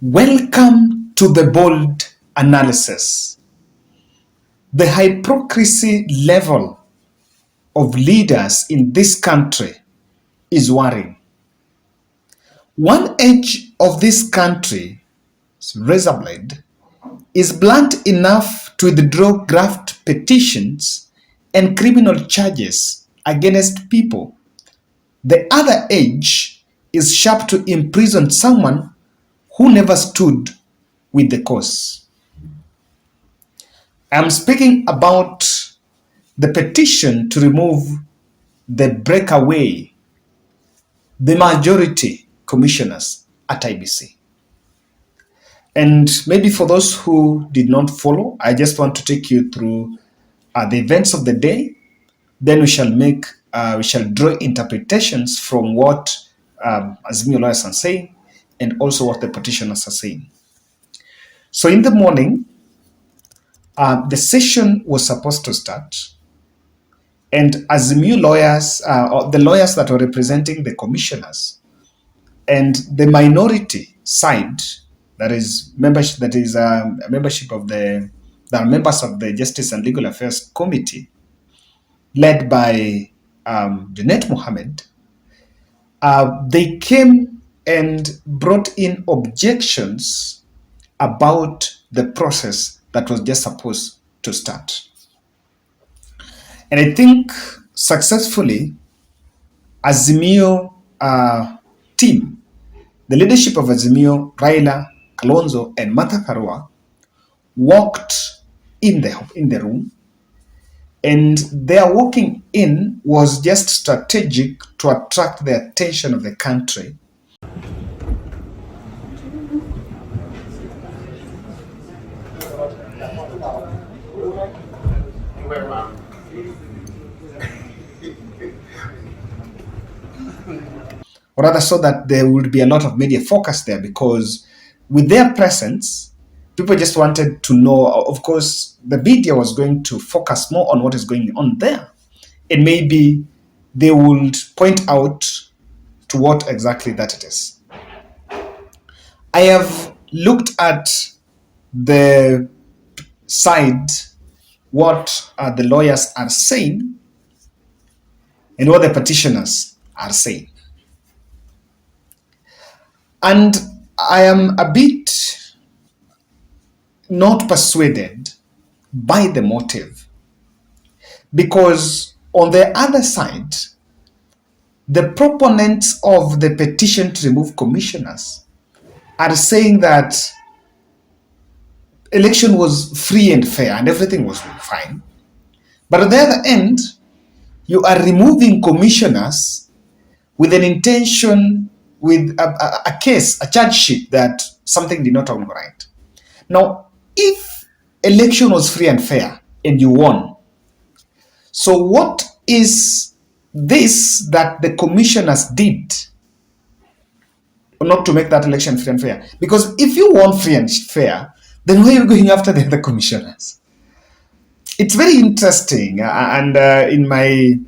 Welcome to the bold analysis. The hypocrisy level of leaders in this country is worrying. One edge of this country's razor blade is blunt enough to withdraw graft petitions and criminal charges against people. The other edge is sharp to imprison someone who never stood with the cause. I'm speaking about the petition to remove the breakaway, the majority commissioners at IBC. And maybe for those who did not follow, I just want to take you through the events of the day. Then we shall draw interpretations from what Azimio lawyers are saying and also what the petitioners are saying. So in the morning, the session was supposed to start, and Azimio lawyers, or the lawyers that were representing the commissioners, and the minority side, that is membership of the members of the Justice and Legal Affairs Committee, led by Junet Mohammed, they came and brought in objections about the process that was just supposed to start. And I think successfully, Azimio team, the leadership of Azimio, Raila, Kalonzo, and Martha Karua, walked in the room, and their walking in was just strategic to attract the attention of the country. Or rather, so that there would be a lot of media focus there, because with their presence, people just wanted to know. Of course, the media was going to focus more on what is going on there, and maybe they would point out to what exactly that it is. I have looked at the side, what the lawyers are saying and what the petitioners are saying. And I am a bit not persuaded by the motive, because on the other side, the proponents of the petition to remove commissioners are saying that election was free and fair and everything was fine. But on the other end, you are removing commissioners with an intention, with a case, a charge sheet that something did not go right. Now, if election was free and fair and you won, so what is this that the commissioners did not to make that election free and fair? Because if you won free and fair, then why are you going after the other commissioners? It's very interesting. And in my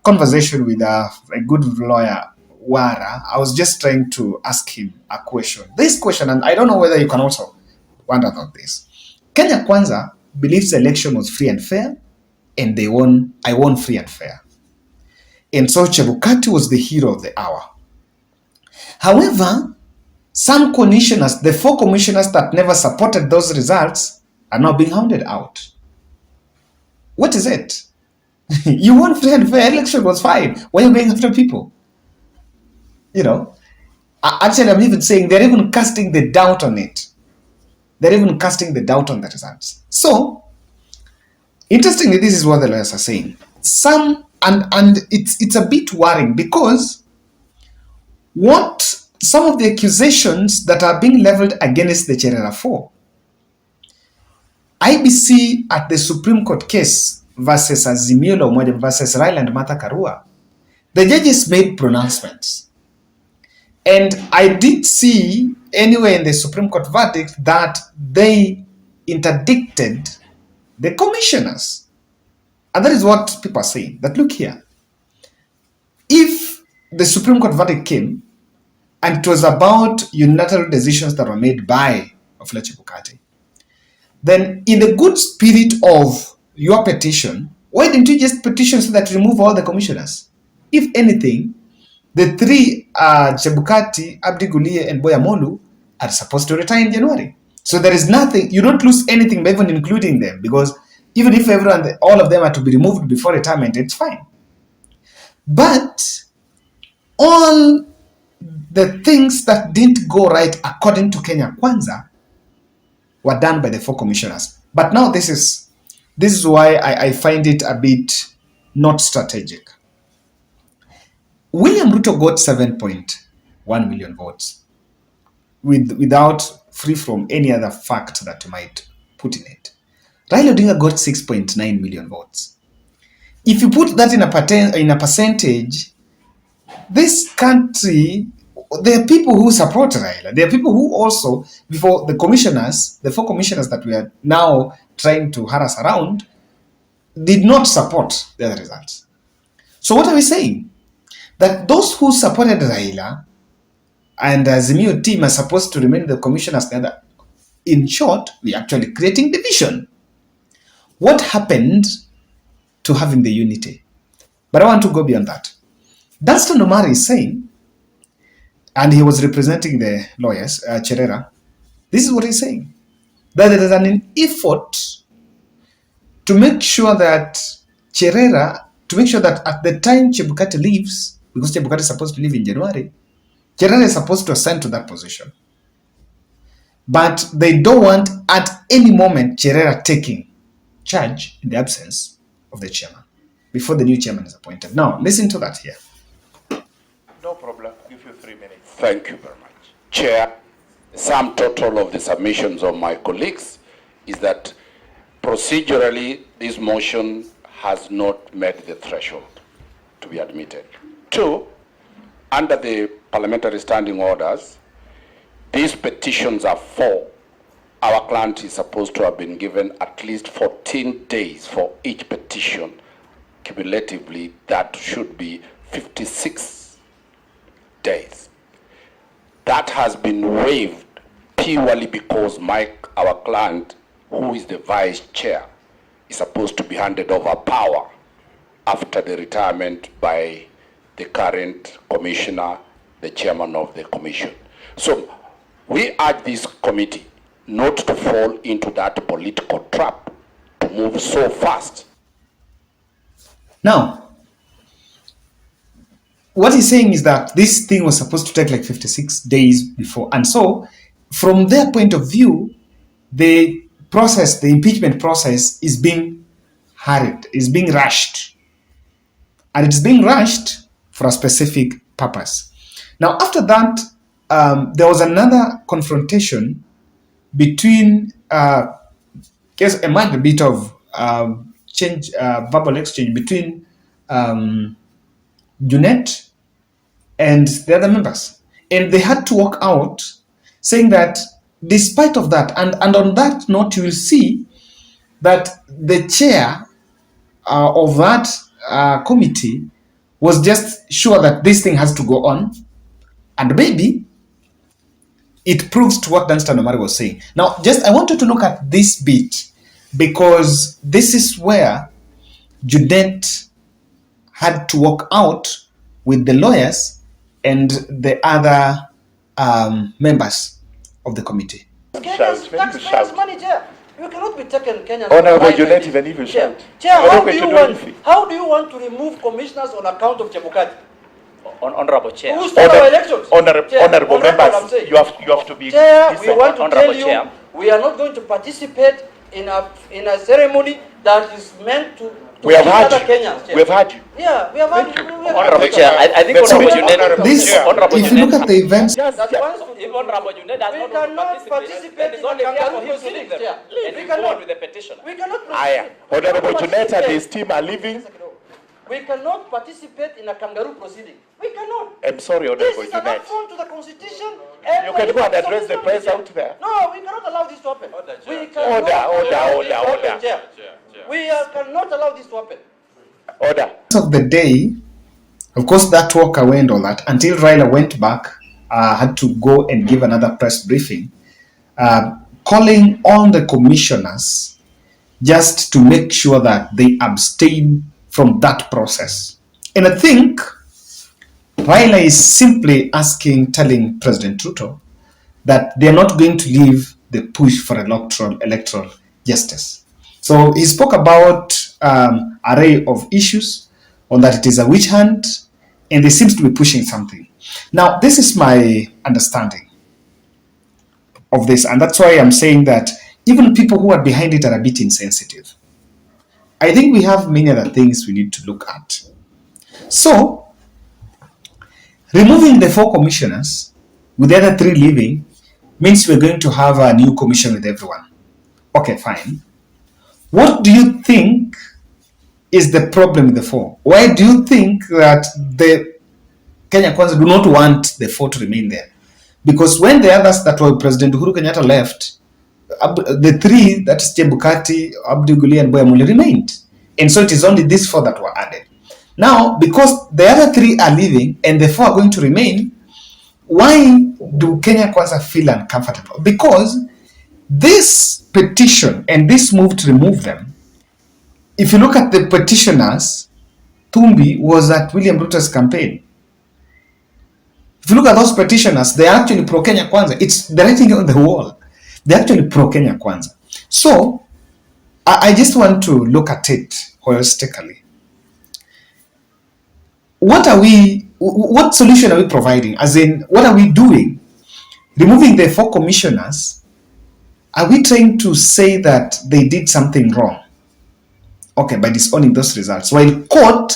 conversation with a good lawyer, Wara, I was just trying to ask him a question. This question, and I don't know whether you can also wonder about this. Kenya Kwanza believes the election was free and fair, and they won. I won free and fair. And so Chebukati was the hero of the hour. However, some commissioners, the 4 commissioners that never supported those results, are now being hounded out. What is it? You won free and fair, election was fine. Why are you going after people? You know, actually, I'm even saying they're even casting the doubt on it. They're even casting the doubt on the results. So, interestingly, this is what the lawyers are saying. And it's a bit worrying, because some of the accusations that are being leveled against the Cherera 4, IBC at the Supreme Court case versus Azimio la Umoja versus Raila and Martha Karua, the judges made pronouncements. And I did see anywhere in the Supreme Court verdict that they interdicted the commissioners. And that is what people are saying, that look here, if the Supreme Court verdict came and it was about unilateral decisions that were made by Chebukati, then in the good spirit of your petition, why didn't you just petition so that remove all the commissioners? If anything, the three, Chebukati, Abdi Gulie, and Boyamolu, are supposed to retire in January. So there is nothing, you don't lose anything by even including them, because even if all of them are to be removed before retirement, it's fine. But all the things that didn't go right according to Kenya Kwanza were done by the four commissioners. But now this is why I find it a bit not strategic. William Ruto got 7.1 million votes without free from any other fact that you might put in it. Raila Odinga got 6.9 million votes. If you put that in a percentage, this country, there are people who support Raila. There are people who also, before the commissioners, the four commissioners that we are now trying to harass around, did not support the other results. So what are we saying? That those who supported Raila and Azimio team are supposed to remain the commissioners together. In short, we're actually creating division. What happened to having the unity? But I want to go beyond that. Danstan Omari is saying, and he was representing the lawyers, Cherera, this is what he's saying, that there is an effort to make sure that Cherera, to make sure that at the time Chebukati leaves, because Chebukati is supposed to leave in January, Cherera is supposed to ascend to that position. But they don't want at any moment Cherera taking charge in the absence of the chairman, before the new chairman is appointed. Now, listen to that here. No problem. Give you 3 minutes. Thank you very much. Chair, the sum total of the submissions of my colleagues is that procedurally this motion has not met the threshold to be admitted. 2, under the parliamentary standing orders, these petitions are 4. Our client is supposed to have been given at least 14 days for each petition. Cumulatively, that should be 56 days. That has been waived purely because our client, who is the vice chair, is supposed to be handed over power after the retirement by the current commissioner, the chairman of the commission. So we urge this committee not to fall into that political trap to move so fast. Now, what he's saying is that this thing was supposed to take like 56 days before. And so, from their point of view, the process, the impeachment process is being hurried, is being rushed. And it's being rushed for a specific purpose. Now, after that, there was another confrontation between, a minor bit of verbal exchange between Junet and the other members. And they had to walk out saying that despite of that, and on that note, you will see that the chair of that committee was just sure that this thing has to go on, and maybe it proves to what Danstan Omari was saying. Now, I wanted to look at this bit because this is where Junet had to walk out with the lawyers and the other members of the committee. Kenya's taxpayers' money, Chair. You cannot be taking Kenyans. Honorable Junet, even if you shout. Chair, how do you want to remove commissioners on account of Chebukati? Honorable Chair. Who stole our elections? Honorable members, you have to be. Chair, we want to tell you, we are not going to participate in a ceremony that is meant to we have had Kenyans. We have had you. Yeah, we have had you. Honorable Chair, I think Honorable Junet. If you look at the events, if Honorable Junet does we cannot participate in a kangaroo proceeding. We cannot with the petition. We cannot proceed. Honorable Junet and his team are leaving. We cannot participate in a kangaroo proceeding. We cannot. I'm sorry, Honorable This is an Junet. affront to the Constitution. You can go and address the press out there. No, we cannot allow this to happen. Order. We cannot allow this to happen. Order. of the day, of course, that walk away and all that, until Raila went back had to go and give another press briefing, calling on the commissioners just to make sure that they abstain from that process. And I think Raila is simply telling President Ruto that they're not going to leave the push for electoral justice. So he spoke about array of issues on that it is a witch hunt, and they seems to be pushing something. Now, this is my understanding of this, and that's why I'm saying that even people who are behind it are a bit insensitive. I think we have many other things we need to look at. So, removing the 4 commissioners with the other 3 leaving means we're going to have a new commission with everyone. Okay, fine. What do you think is the problem with the 4? Why do you think that the Kenya Kwanza do not want the 4 to remain there? Because when the others that were President Uhuru Kenyatta left, the 3, that's Chebukati, Abdi Guli, and Boyamuli remained. And so it is only these 4 that were added. Now, because the other 3 are leaving and the 4 are going to remain, why do Kenya Kwanza feel uncomfortable? Because this petition and this move to remove them, if you look at the petitioners, Tumbi was at William Ruto's campaign. If you look at those petitioners, they are actually pro-Kenya Kwanza. It's the writing on the wall. They're actually pro-Kenya Kwanza. So, I just want to look at it holistically. What solution are we providing? As in, what are we doing? Removing the 4 commissioners, are we trying to say that they did something wrong? Okay, by disowning those results. While court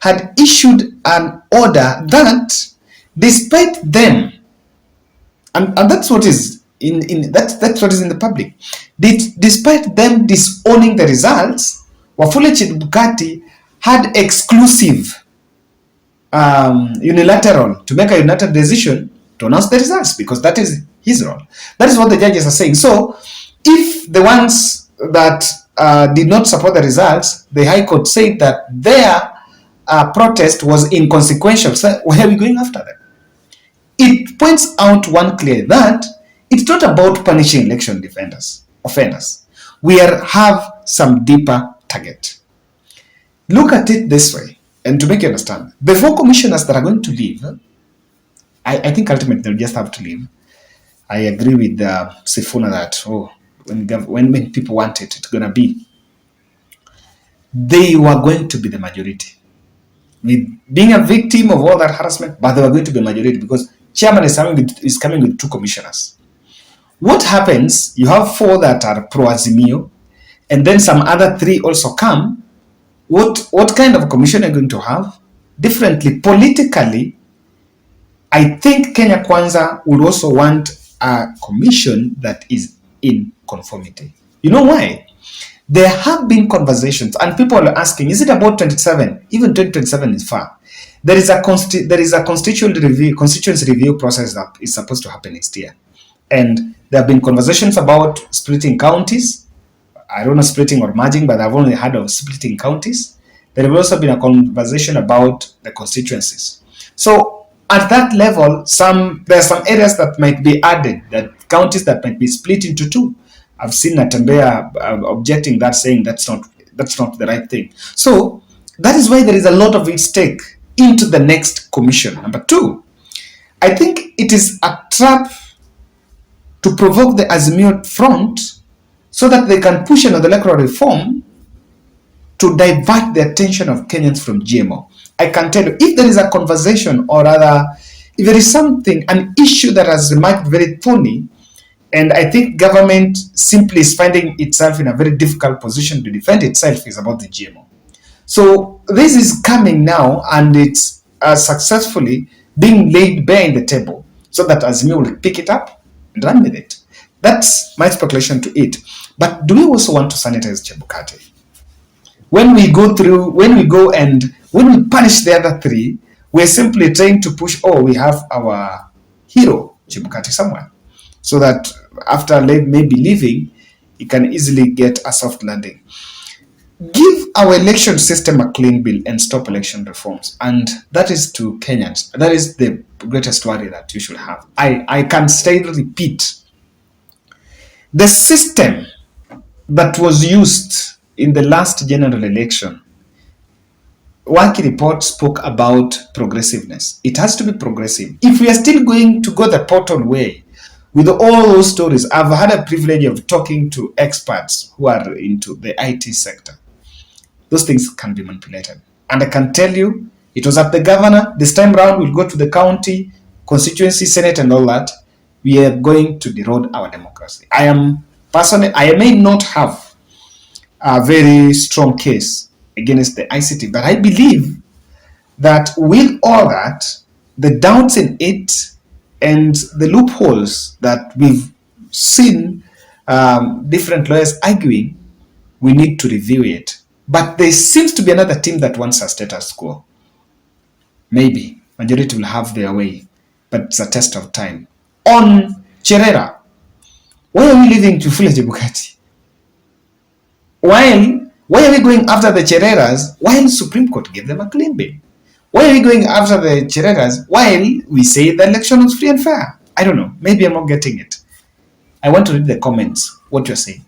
had issued an order that, despite them, and that's what is that's what is in the public. Despite them disowning the results, Wafula Chebukati had exclusive unilateral to make a unilateral decision to announce the results, because that is his role. That is what the judges are saying. So, if the ones that did not support the results, the High Court said that their protest was inconsequential, so why are we going after them? It points out one clear that it's not about punishing election offenders. We have some deeper target. Look at it this way, and to make you understand, the 4 commissioners that are going to leave, I think ultimately they'll just have to leave. I agree with Sifuna that when people want it, it's going to be. They were going to be the majority. With being a victim of all that harassment, but they were going to be a majority because chairman is coming with 2 commissioners. What happens, you have 4 that are pro-Azimio, and then some other 3 also come. What kind of commission are you going to have? Differently, politically, I think Kenya Kwanza would also want a commission that is in conformity. You know why? There have been conversations, and people are asking, is it about 27? Even 2027 is far. There is a constituency review process that is supposed to happen next year. And there have been conversations about splitting counties. I don't know splitting or merging, but I've only heard of splitting counties. There have also been a conversation about the constituencies. So at that level, there are some areas that might be added, that counties that might be split into 2. I've seen Natembea objecting that, saying that's not the right thing. So that is why there is a lot of its stake into the next commission. Number 2, I think it is a trap to provoke the Azimio front so that they can push another electoral reform to divert the attention of Kenyans from GMO. I can tell you, if there is a conversation, or rather, if there is an issue that has emerged very thorny, and I think government simply is finding itself in a very difficult position to defend itself, is about the GMO. So this is coming now, and it's successfully being laid bare in the table so that Azimio will pick it up and run with it. That's my speculation to it. But do we also want to sanitize Chebukati? When we punish the other 3, we're simply trying to push, we have our hero, Chebukati, somewhere. So that after maybe leaving, he can easily get a soft landing. give our election system a clean bill and stop election reforms. And that is to Kenyans. That is the greatest worry that you should have. I can still repeat. The system that was used in the last general election, Waki report spoke about progressiveness. It has to be progressive. If we are still going to go the Portal way, with all those stories, I've had a privilege of talking to experts who are into the IT sector. Those things can be manipulated. And I can tell you, it was at the governor. This time round, we'll go to the county, constituency, senate, and all that. We are going to erode our democracy. I may not have a very strong case against the ICT, but I believe that with all that, the doubts in it and the loopholes that we've seen different lawyers arguing, we need to review it. But there seems to be another team that wants a status quo. Maybe majority will have their way, but it's a test of time. On Cherera, why are we leaving Chebukati? Why are we going after the Chereras while Supreme Court gave them a clean bill? Why are we going after the Chereras while we say the election was free and fair? I don't know. Maybe I'm not getting it. I want to read the comments, what you're saying.